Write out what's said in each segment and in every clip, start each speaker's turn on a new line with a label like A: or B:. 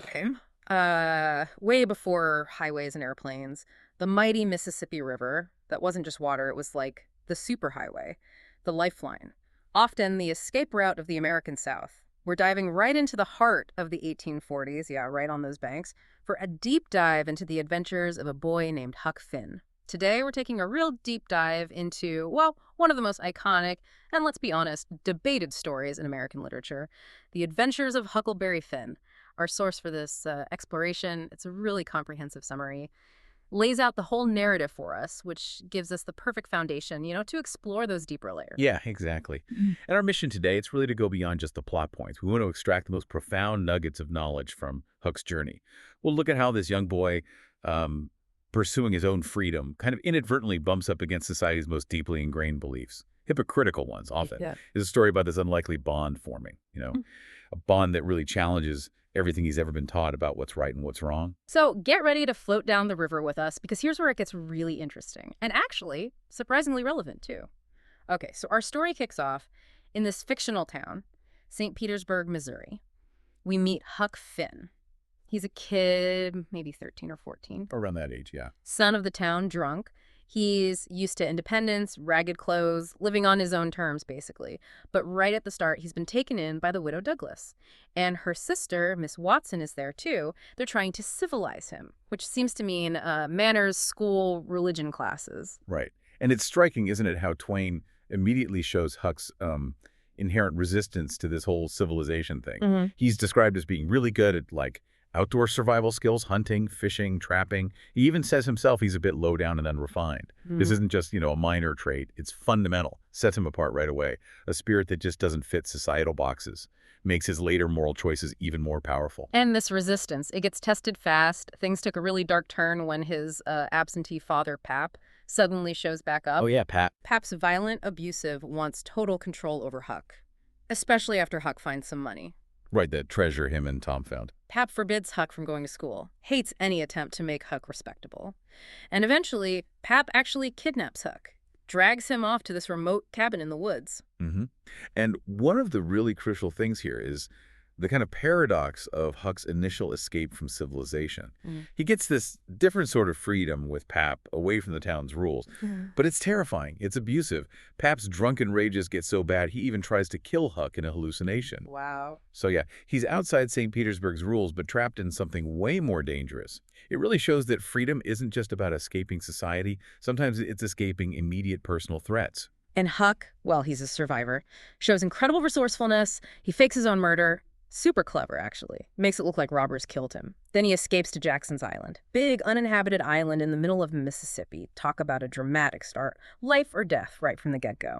A: Okay. Way before highways and airplanes, the mighty Mississippi River, that wasn't just water, it was like the superhighway, the lifeline, often the escape route of the American South. We're diving right into the heart of the 1840s, yeah, right on those banks, for a deep dive into the adventures of a boy named Huck Finn. Today, we're taking a real deep dive into, well, one of the most iconic and, let's be honest, debated stories in American literature, The Adventures of Huckleberry Finn. Our source for this exploration, it's a really comprehensive summary, lays out the whole narrative for us, which gives us the perfect foundation, to explore those deeper layers.
B: Yeah, exactly. And our mission today, it's really to go beyond just the plot points. We want to extract the most profound nuggets of knowledge from Huck's journey. We'll look at how this young boy, pursuing his own freedom, kind of inadvertently bumps up against society's most deeply ingrained beliefs. Hypocritical ones, often.
A: Yeah.
B: Is a story about this unlikely bond forming, a bond that really challenges everything he's ever been taught about what's right and what's wrong.
A: So get ready to float down the river with us, because here's where it gets really interesting and actually surprisingly relevant too. Okay, so our story kicks off in this fictional town, St. Petersburg, Missouri. We meet Huck Finn. He's a kid, maybe 13 or 14.
B: Around that age, yeah.
A: Son of the town, drunk. He's used to independence, ragged clothes, living on his own terms, basically. But right at the start, he's been taken in by the widow Douglas. And her sister, Miss Watson, is there too. They're trying to civilize him, which seems to mean manners, school, religion classes.
B: Right. And it's striking, isn't it, how Twain immediately shows Huck's inherent resistance to this whole civilization thing. He's described as being really good at, outdoor survival skills, hunting, fishing, trapping. He even says himself he's a bit low down and unrefined. This isn't just, a minor trait. It's fundamental. Sets him apart right away. A spirit that just doesn't fit societal boxes. Makes his later moral choices even more powerful.
A: And this resistance, it gets tested fast. Things took a really dark turn when his absentee father, Pap, suddenly shows back up.
B: Oh, yeah, Pat.
A: Pap's violent, abusive, wants total control over Huck, especially after Huck finds some money.
B: Right, that treasure him and Tom found.
A: Pap forbids Huck from going to school, hates any attempt to make Huck respectable. And eventually, Pap actually kidnaps Huck, drags him off to this remote cabin in the woods.
B: And one of the really crucial things here is the kind of paradox of Huck's initial escape from civilization. He gets this different sort of freedom with Pap, away from the town's rules. But it's terrifying. It's abusive. Pap's drunken rages get so bad, he even tries to kill Huck in a hallucination.
A: Wow.
B: So yeah, he's outside St. Petersburg's rules, but trapped in something way more dangerous. It really shows that freedom isn't just about escaping society. Sometimes it's escaping immediate personal threats.
A: And Huck, well, he's a survivor, shows incredible resourcefulness. He fakes his own murder. Super clever, actually. Makes it look like robbers killed him. Then he escapes to Jackson's Island. Big, uninhabited island in the middle of Mississippi. Talk about a dramatic start. Life or death right from the get-go.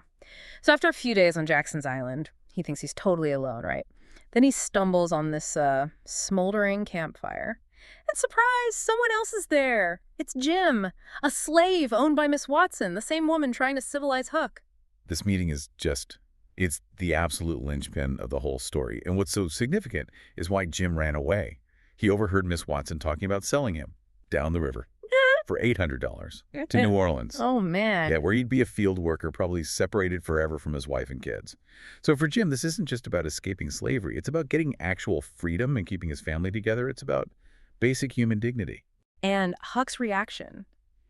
A: So after a few days on Jackson's Island, he thinks he's totally alone, right? Then he stumbles on this smoldering campfire. And surprise, someone else is there. It's Jim, a slave owned by Miss Watson, the same woman trying to civilize Huck.
B: This meeting is it's the absolute linchpin of the whole story. And what's so significant is why Jim ran away. He overheard Miss Watson talking about selling him down the river for $800 to New Orleans.
A: Oh, man.
B: Yeah, where he'd be a field worker, probably separated forever from his wife and kids. So for Jim, this isn't just about escaping slavery. It's about getting actual freedom and keeping his family together. It's about basic human dignity.
A: And Huck's reaction,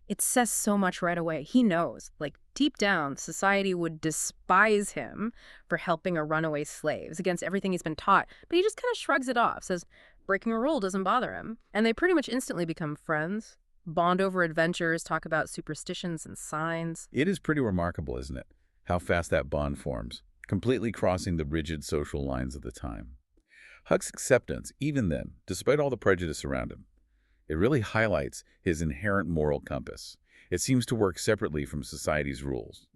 A: it says so much right away. He knows, deep down, society would despise him for helping a runaway slave. It's against everything he's been taught. But he just kind of shrugs it off, says breaking a rule doesn't bother him. And they pretty much instantly become friends, bond over adventures, talk about superstitions and signs.
B: It is pretty remarkable, isn't it, how fast that bond forms, completely crossing the rigid social lines of the time. Huck's acceptance, even then, despite all the prejudice around him, it really highlights his inherent moral compass. It seems to work separately from society's rules.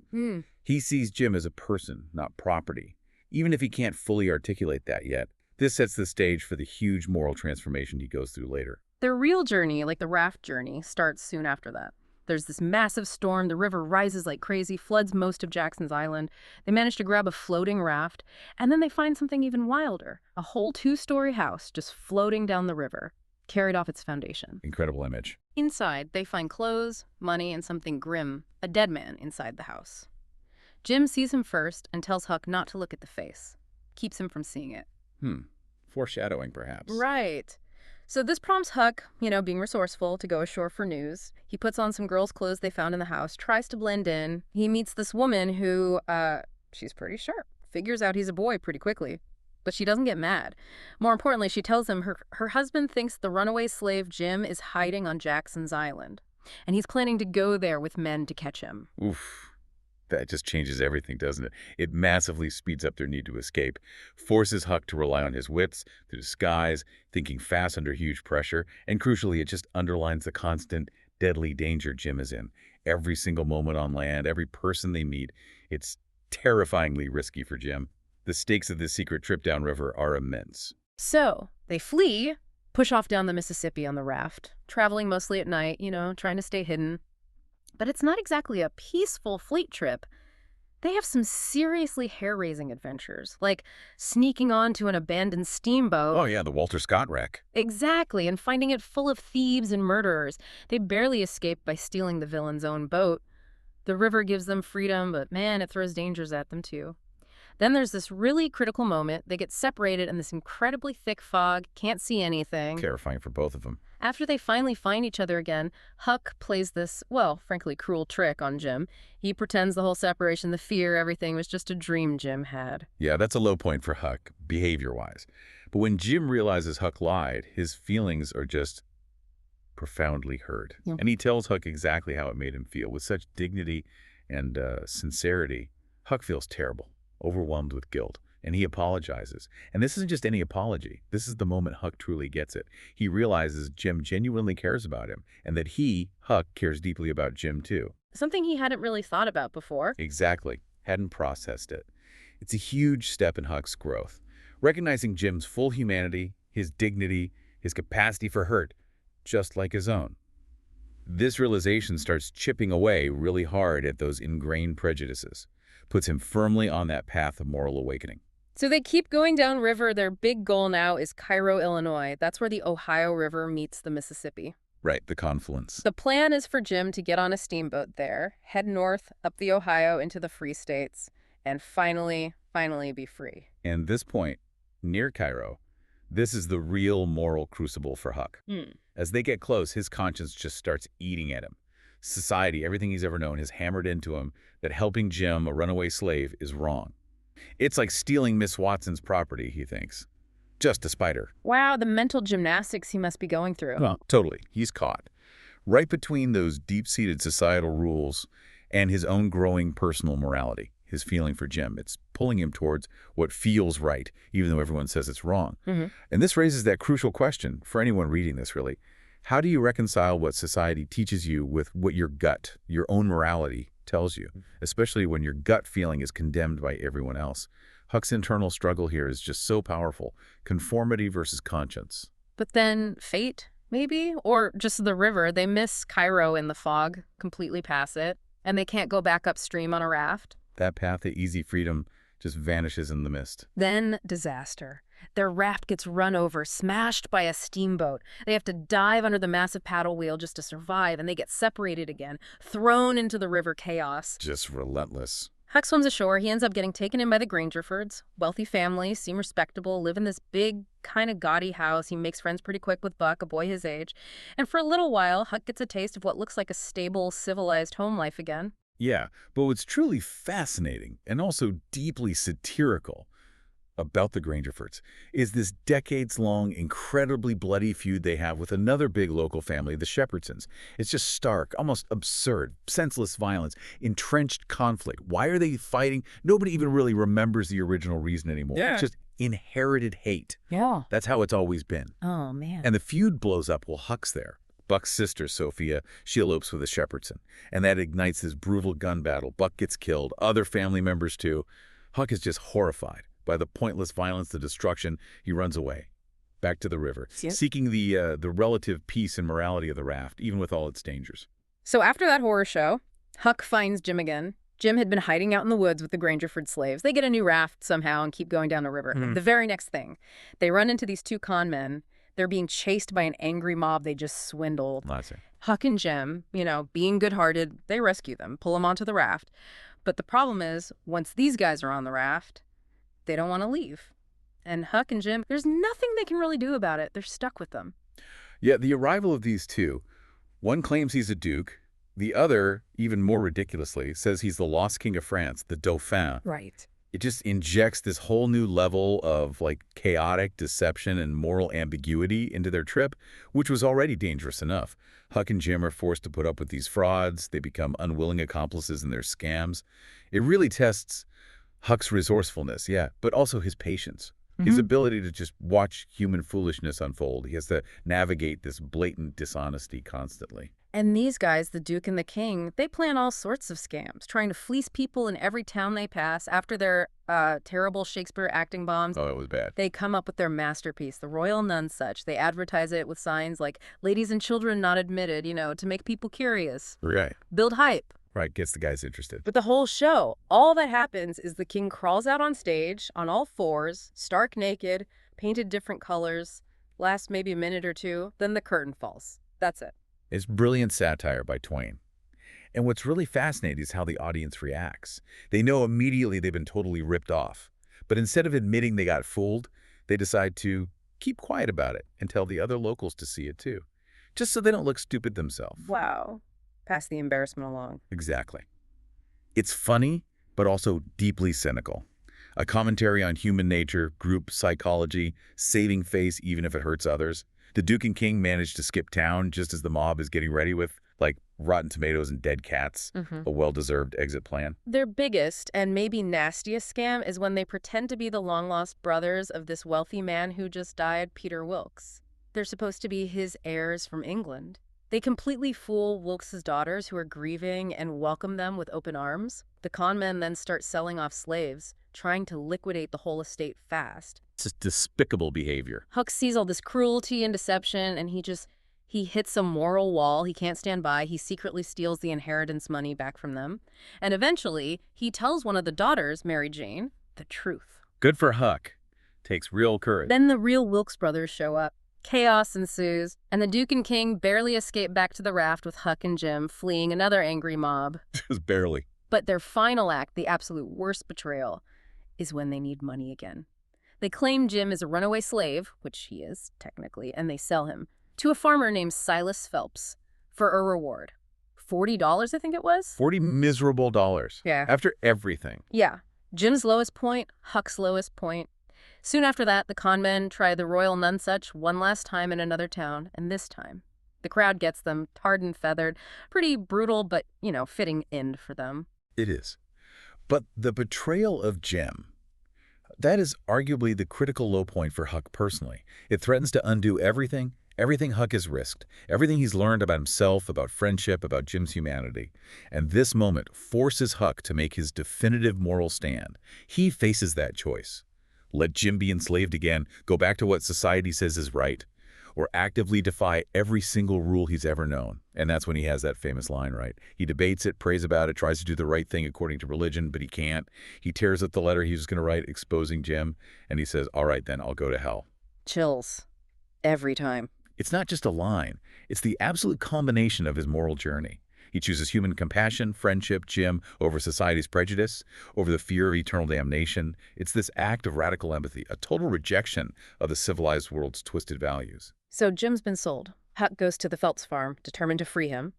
B: He sees Jim as a person, not property. Even if he can't fully articulate that yet, this sets the stage for the huge moral transformation he goes through later.
A: Their real journey, like the raft journey, starts soon after that. There's this massive storm. The river rises like crazy, floods most of Jackson's Island. They manage to grab a floating raft, and then they find something even wilder, a whole 2-story house just floating down the river, carried off its foundation.
B: Incredible image.
A: Inside, they find clothes, money, and something grim, a dead man inside the house. Jim sees him first and tells Huck not to look at the face. Keeps him from seeing it.
B: Foreshadowing, perhaps.
A: Right. So this prompts Huck, being resourceful, to go ashore for news. He puts on some girls' clothes they found in the house, tries to blend in. He meets this woman who, she's pretty sharp, figures out he's a boy pretty quickly. But she doesn't get mad. More importantly, she tells him her husband thinks the runaway slave Jim is hiding on Jackson's Island, and he's planning to go there with men to catch him.
B: Oof. That just changes everything, doesn't it? It massively speeds up their need to escape, forces Huck to rely on his wits, to disguise, thinking fast under huge pressure, and crucially, it just underlines the constant, deadly danger Jim is in. Every single moment on land, every person they meet, it's terrifyingly risky for Jim. The stakes of this secret trip downriver are immense.
A: So they flee, push off down the Mississippi on the raft, traveling mostly at night, trying to stay hidden. But it's not exactly a peaceful fleet trip. They have some seriously hair-raising adventures, like sneaking onto an abandoned steamboat.
B: Oh yeah, the Walter Scott wreck.
A: Exactly, and finding it full of thieves and murderers. They barely escape by stealing the villain's own boat. The river gives them freedom, but man, it throws dangers at them too. Then there's this really critical moment. They get separated in this incredibly thick fog, can't see anything.
B: Terrifying for both of them.
A: After they finally find each other again, Huck plays this, well, frankly, cruel trick on Jim. He pretends the whole separation, the fear, everything was just a dream Jim had.
B: Yeah, that's a low point for Huck, behavior-wise. But when Jim realizes Huck lied, his feelings are just profoundly hurt.
A: Yeah.
B: And he tells Huck exactly how it made him feel. With such dignity and sincerity, Huck feels terrible, overwhelmed with guilt, and he apologizes. And this isn't just any apology. This is the moment Huck truly gets it. He realizes Jim genuinely cares about him, and that he, Huck, cares deeply about Jim too.
A: Something he hadn't really thought about before.
B: Exactly. Hadn't processed it. It's a huge step in Huck's growth. Recognizing Jim's full humanity, his dignity, his capacity for hurt, just like his own. This realization starts chipping away really hard at those ingrained prejudices, puts him firmly on that path of moral awakening.
A: So they keep going downriver. Their big goal now is Cairo, Illinois. That's where the Ohio River meets the Mississippi.
B: Right, the confluence.
A: The plan is for Jim to get on a steamboat there, head north up the Ohio into the Free States, and finally be free.
B: And this point, near Cairo, this is the real moral crucible for Huck. As they get close, his conscience just starts eating at him. Society, everything he's ever known, has hammered into him that helping Jim, a runaway slave, is wrong. It's like stealing Miss Watson's property, he thinks, just to spite her.
A: Wow, the mental gymnastics he must be going through.
B: Well, totally. He's caught. Right between those deep-seated societal rules and his own growing personal morality, his feeling for Jim. It's pulling him towards what feels right, even though everyone says it's wrong. And this raises that crucial question for anyone reading this, really. How do you reconcile what society teaches you with what your gut, your own morality, tells you, especially when your gut feeling is condemned by everyone else? Huck's internal struggle here is just so powerful. Conformity versus conscience.
A: But then fate, maybe? Or just the river. They miss Cairo in the fog, completely pass it, and they can't go back upstream on a raft.
B: That path to easy freedom just vanishes in the mist.
A: Then disaster. Their raft gets run over, smashed by a steamboat. They have to dive under the massive paddle wheel just to survive, and they get separated again, thrown into the river chaos.
B: Just relentless.
A: Huck swims ashore. He ends up getting taken in by the Grangerfords. Wealthy family, seem respectable, live in this big, kind of gaudy house. He makes friends pretty quick with Buck, a boy his age. And for a little while, Huck gets a taste of what looks like a stable, civilized home life again.
B: Yeah, but what's truly fascinating and also deeply satirical about the Grangerfords is this decades-long, incredibly bloody feud they have with another big local family, the Shepherdsons. It's just stark, almost absurd, senseless violence, entrenched conflict. Why are they fighting? Nobody even really remembers the original reason anymore.
A: Yeah.
B: It's just inherited hate.
A: Yeah.
B: That's how it's always been.
A: Oh, man.
B: And the feud blows up while Huck's there. Buck's sister, Sophia, she elopes with a Shepherdson, and that ignites this brutal gun battle. Buck gets killed, other family members too. Huck is just horrified by the pointless violence, the destruction. He runs away, back to the river, seeking the relative peace and morality of the raft, even with all its dangers.
A: So after that horror show, Huck finds Jim again. Jim had been hiding out in the woods with the Grangerford slaves. They get a new raft somehow and keep going down the river. The very next thing, they run into these two con men. They're being chased by an angry mob they just swindled. Huck and Jim, being good-hearted, they rescue them, pull them onto the raft. But the problem is, once these guys are on the raft, they don't want to leave. And Huck and Jim, there's nothing they can really do about it. They're stuck with them.
B: Yeah, the arrival of these two, one claims he's a duke, the other, even more ridiculously, says he's the lost king of France, the Dauphin.
A: Right.
B: It just injects this whole new level of like chaotic deception and moral ambiguity into their trip, which was already dangerous enough. Huck and Jim are forced to put up with these frauds. They become unwilling accomplices in their scams. It really tests Huck's resourcefulness, yeah, but also his patience. His ability to just watch human foolishness unfold. He has to navigate this blatant dishonesty constantly.
A: And these guys, the Duke and the King, they plan all sorts of scams, trying to fleece people in every town they pass. After their terrible Shakespeare acting bombs,
B: Oh, it was bad.
A: they come up with their masterpiece, the Royal Nonesuch. They advertise it with signs like, ladies and children not admitted, to make people curious.
B: Right.
A: Build hype.
B: Right, gets the guys interested.
A: But the whole show, all that happens is the king crawls out on stage on all fours, stark naked, painted different colors, lasts maybe a minute or two, then the curtain falls. That's it.
B: It's brilliant satire by Twain. And what's really fascinating is how the audience reacts. They know immediately they've been totally ripped off. But instead of admitting they got fooled, they decide to keep quiet about it and tell the other locals to see it too, just so they don't look stupid themselves.
A: Wow. Pass the embarrassment along.
B: Exactly. It's funny, but also deeply cynical. A commentary on human nature, group psychology, saving face even if it hurts others. The Duke and King manage to skip town just as the mob is getting ready with, like, rotten tomatoes and dead cats, a well-deserved exit plan.
A: Their biggest and maybe nastiest scam is when they pretend to be the long-lost brothers of this wealthy man who just died, Peter Wilks. They're supposed to be his heirs from England. They completely fool Wilkes's daughters who are grieving and welcome them with open arms. The con men then start selling off slaves, trying to liquidate the whole estate fast.
B: It's just despicable behavior.
A: Huck sees all this cruelty and deception, and he hits a moral wall he can't stand by. He secretly steals the inheritance money back from them. And eventually, he tells one of the daughters, Mary Jane, the truth.
B: Good for Huck. Takes real courage.
A: Then the real Wilks brothers show up. Chaos ensues, and the Duke and King barely escape back to the raft with Huck and Jim fleeing another angry mob.
B: Just barely.
A: But their final act, the absolute worst betrayal, is when they need money again. They claim Jim is a runaway slave, which he is, technically, and they sell him to a farmer named Silas Phelps for a reward. $40, I think it was?
B: 40 miserable dollars.
A: Yeah.
B: After everything.
A: Yeah. Jim's lowest point, Huck's lowest point. Soon after that, the con men try the Royal Nonesuch one last time in another town, and this time, the crowd gets them, tarred and feathered. Pretty brutal, but, fitting end for them.
B: It is. But the betrayal of Jim, that is arguably the critical low point for Huck personally. It threatens to undo everything Huck has risked, everything he's learned about himself, about friendship, about Jim's humanity. And this moment forces Huck to make his definitive moral stand. He faces that choice. Let Jim be enslaved again, go back to what society says is right, or actively defy every single rule he's ever known. And that's when he has that famous line, right? He debates it, prays about it, tries to do the right thing according to religion, but he can't. He tears up the letter he was going to write exposing Jim, and he says, all right, then I'll go to hell.
A: Chills. Every time.
B: It's not just a line. It's the absolute culmination of his moral journey. He chooses human compassion, friendship, Jim, over society's prejudice, over the fear of eternal damnation. It's this act of radical empathy, a total rejection of the civilized world's twisted values.
A: So Jim's been sold. Huck goes to the Phelps farm, determined to free him.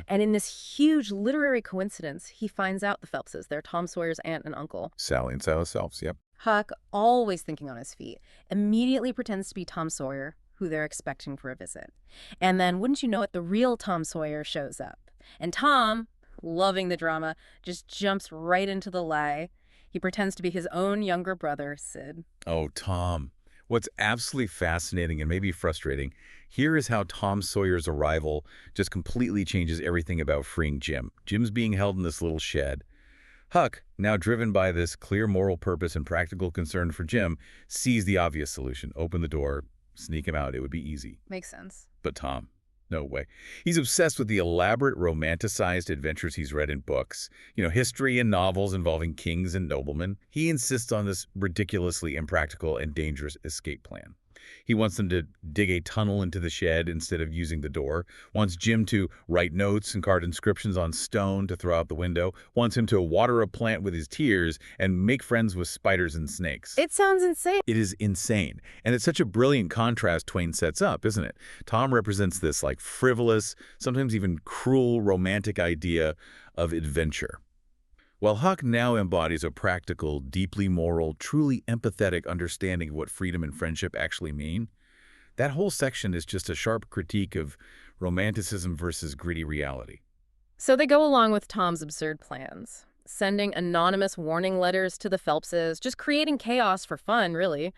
A: And in this huge literary coincidence, he finds out the Phelpses. They're Tom Sawyer's aunt and uncle.
B: Sally and Silas Phelps, yep.
A: Huck, always thinking on his feet, immediately pretends to be Tom Sawyer, who they're expecting for a visit. And then, wouldn't you know it, the real Tom Sawyer shows up. And Tom, loving the drama, just jumps right into the lie. He pretends to be his own younger brother, Sid.
B: Oh, Tom. What's absolutely fascinating and maybe frustrating, here is how Tom Sawyer's arrival just completely changes everything about freeing Jim. Jim's being held in this little shed. Huck, now driven by this clear moral purpose and practical concern for Jim, sees the obvious solution. Open the door, sneak him out. It would be easy.
A: Makes sense.
B: But Tom, no way. He's obsessed with the elaborate, romanticized adventures he's read in books. History and novels involving kings and noblemen. He insists on this ridiculously impractical and dangerous escape plan. He wants them to dig a tunnel into the shed instead of using the door, wants Jim to write notes and carve inscriptions on stone to throw out the window, wants him to water a plant with his tears and make friends with spiders and snakes.
A: It sounds insane.
B: It is insane. And it's such a brilliant contrast Twain sets up, isn't it? Tom represents this like frivolous, sometimes even cruel romantic idea of adventure, while Huck now embodies a practical, deeply moral, truly empathetic understanding of what freedom and friendship actually mean. That whole section is just a sharp critique of romanticism versus gritty reality.
A: So they go along with Tom's absurd plans, sending anonymous warning letters to the Phelpses, just creating chaos for fun, really.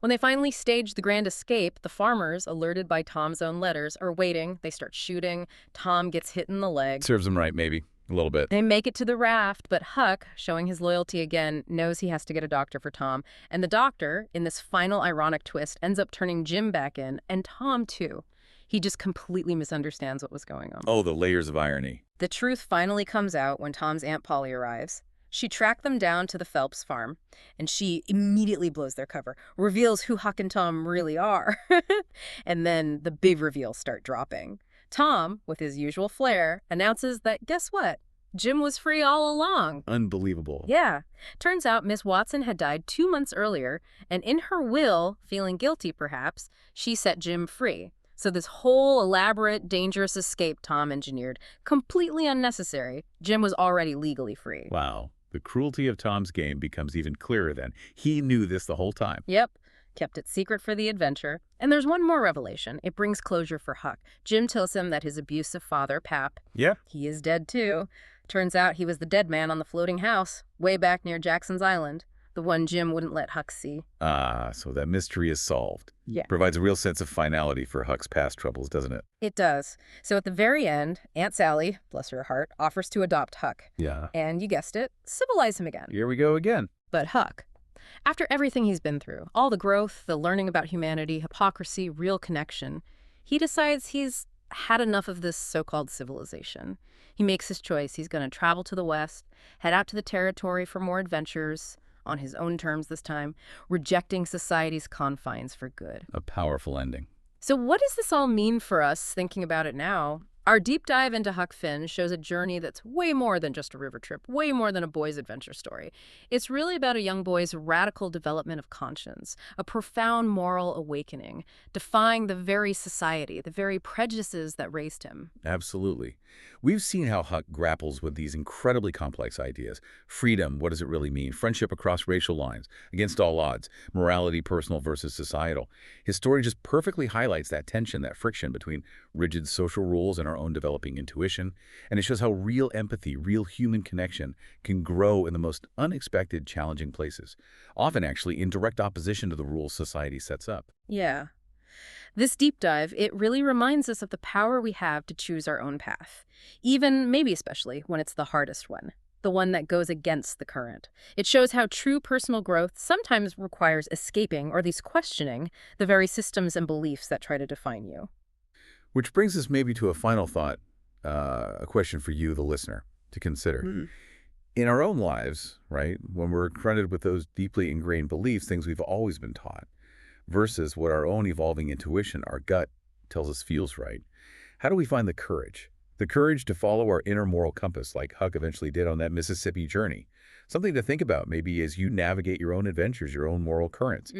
A: When they finally stage the grand escape, the farmers, alerted by Tom's own letters, are waiting. They start shooting. Tom gets hit in the leg.
B: Serves him right, maybe. A little bit.
A: They make it to the raft, but Huck, showing his loyalty again, knows he has to get a doctor for Tom. And the doctor, in this final ironic twist, ends up turning Jim back in, and Tom too. He just completely misunderstands what was going on.
B: Oh, the layers of irony.
A: The truth finally comes out when Tom's Aunt Polly arrives. She tracked them down to the Phelps farm, and she immediately blows their cover, reveals who Huck and Tom really are. And then the big reveals start dropping. Tom, with his usual flair, announces that, guess what? Jim was free all along.
B: Unbelievable.
A: Yeah. Turns out Miss Watson had died 2 months earlier, and in her will, feeling guilty perhaps, she set Jim free. So this whole elaborate, dangerous escape Tom engineered, completely unnecessary. Jim was already legally free.
B: Wow. The cruelty of Tom's game becomes even clearer then. He knew this the whole time.
A: Yep. Kept it secret for the adventure. And there's one more revelation. It brings closure for Huck. Jim tells him that his abusive father, Pap, he is dead too. Turns out he was the dead man on the floating house, way back near Jackson's Island, the one Jim wouldn't let Huck see.
B: Ah, so that mystery is solved.
A: Yeah.
B: Provides a real sense of finality for Huck's past troubles, doesn't it?
A: It does. So at the very end, Aunt Sally, bless her heart, offers to adopt Huck.
B: Yeah.
A: And you guessed it, civilize him again.
B: Here we go again.
A: But Huck, after everything he's been through, all the growth, the learning about humanity, hypocrisy, real connection, he decides he's had enough of this so-called civilization. He makes his choice. He's going to travel to the west, head out to the territory for more adventures, on his own terms this time, rejecting society's confines for good.
B: A powerful ending.
A: So what does this all mean for us thinking about it now? Our deep dive into Huck Finn shows a journey that's way more than just a river trip, way more than a boy's adventure story. It's really about a young boy's radical development of conscience, a profound moral awakening, defying the very society, the very prejudices that raised him.
B: Absolutely. We've seen how Huck grapples with these incredibly complex ideas. Freedom, what does it really mean? Friendship across racial lines, against all odds. Morality, personal versus societal. His story just perfectly highlights that tension, that friction between rigid social rules and our own developing intuition. And it shows how real empathy, real human connection can grow in the most unexpected, challenging places. Often, actually, in direct opposition to the rules society sets up.
A: Yeah. This deep dive, it really reminds us of the power we have to choose our own path, even, maybe especially, when it's the hardest one, the one that goes against the current. It shows how true personal growth sometimes requires escaping, or at least questioning, the very systems and beliefs that try to define you.
B: Which brings us maybe to a final thought, a question for you, the listener, to consider. In our own lives, right, when we're confronted with those deeply ingrained beliefs, things we've always been taught, versus what our own evolving intuition, our gut, tells us feels right. How do we find the courage? The courage to follow our inner moral compass like Huck eventually did on that Mississippi journey. Something to think about maybe as you navigate your own adventures, your own moral currents.